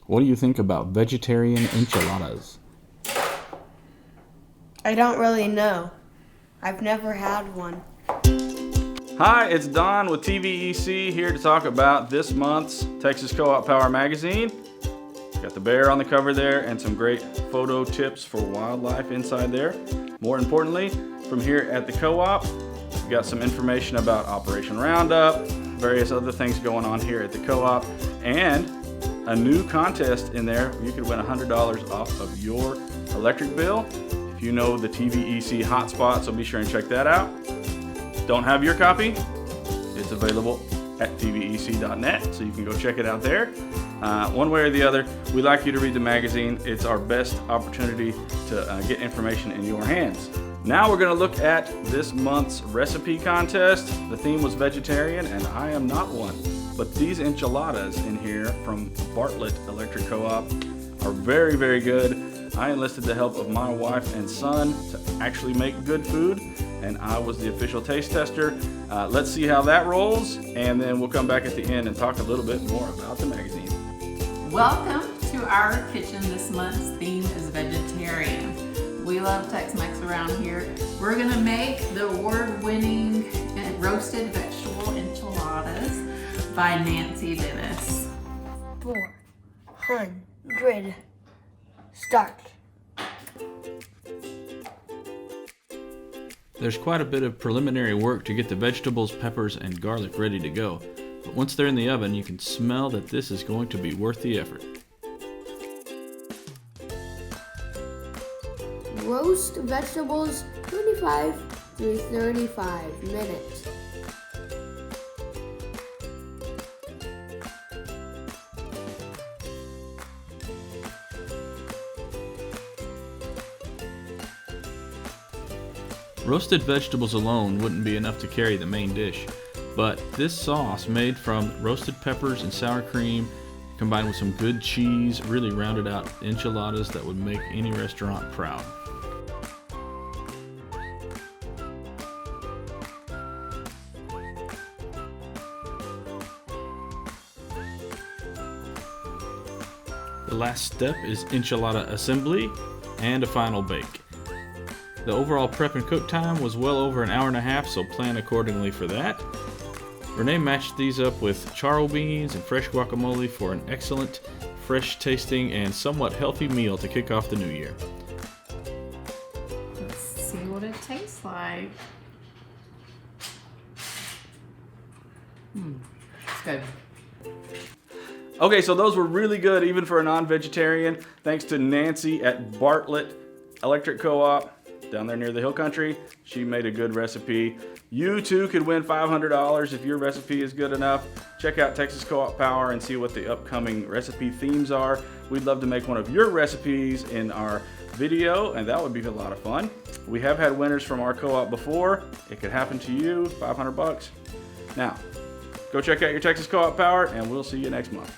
What do you think about vegetarian enchiladas? I don't really know. I've never had one. Hi, it's Don with TVEC here to talk about this month's Texas Co-op Power magazine. Got the bear on the cover there and some great photo tips for wildlife inside there. More importantly, from here at the co-op, we got some information about Operation Roundup, various other things going on here at the co-op, and a new contest in there. You could win $100 off of your electric bill. If you know the TVEC hotspot, so be sure and check that out. Don't have your copy? It's available at tvec.net, so you can go check it out there. One way or the other, we like you to read the magazine. It's our best opportunity to get information in your hands. Now we're going to look at this month's recipe contest. The theme was vegetarian, and I am not one. But these enchiladas in here from Bartlett Electric Co-op are very, very good. I enlisted the help of my wife and son to actually make good food, and I was the official taste tester. Let's see how that rolls, and then we'll come back at the end and talk a little bit more about the magazine. Welcome to our kitchen. This month's theme is vegetarian. We love Tex-Mex around here. We're gonna make the award-winning roasted vegetable enchiladas by Nancy Dennis. 400. Start. There's quite a bit of preliminary work to get the vegetables, peppers, and garlic ready to go. But once they're in the oven, you can smell that this is going to be worth the effort. Roast vegetables 25 to 35 minutes. Roasted vegetables alone wouldn't be enough to carry the main dish, but this sauce made from roasted peppers and sour cream combined with some good cheese really rounded out enchiladas that would make any restaurant proud. The last step is enchilada assembly and a final bake. The overall prep and cook time was well over an hour and a half, so plan accordingly for that. Renee matched these up with charro beans and fresh guacamole for an excellent, fresh tasting, and somewhat healthy meal to kick off the new year. Let's see what it tastes like. It's good. Okay, so those were really good even for a non-vegetarian. Thanks to Nancy at Bartlett Electric Co-op down there near the Hill Country. She made a good recipe. You too could win $500 if your recipe is good enough. Check out Texas Co-op Power and see what the upcoming recipe themes are. We'd love to make one of your recipes in our video, and that would be a lot of fun. We have had winners from our co-op before. It could happen to you, $500. Now, go check out your Texas Co-op Power, and we'll see you next month.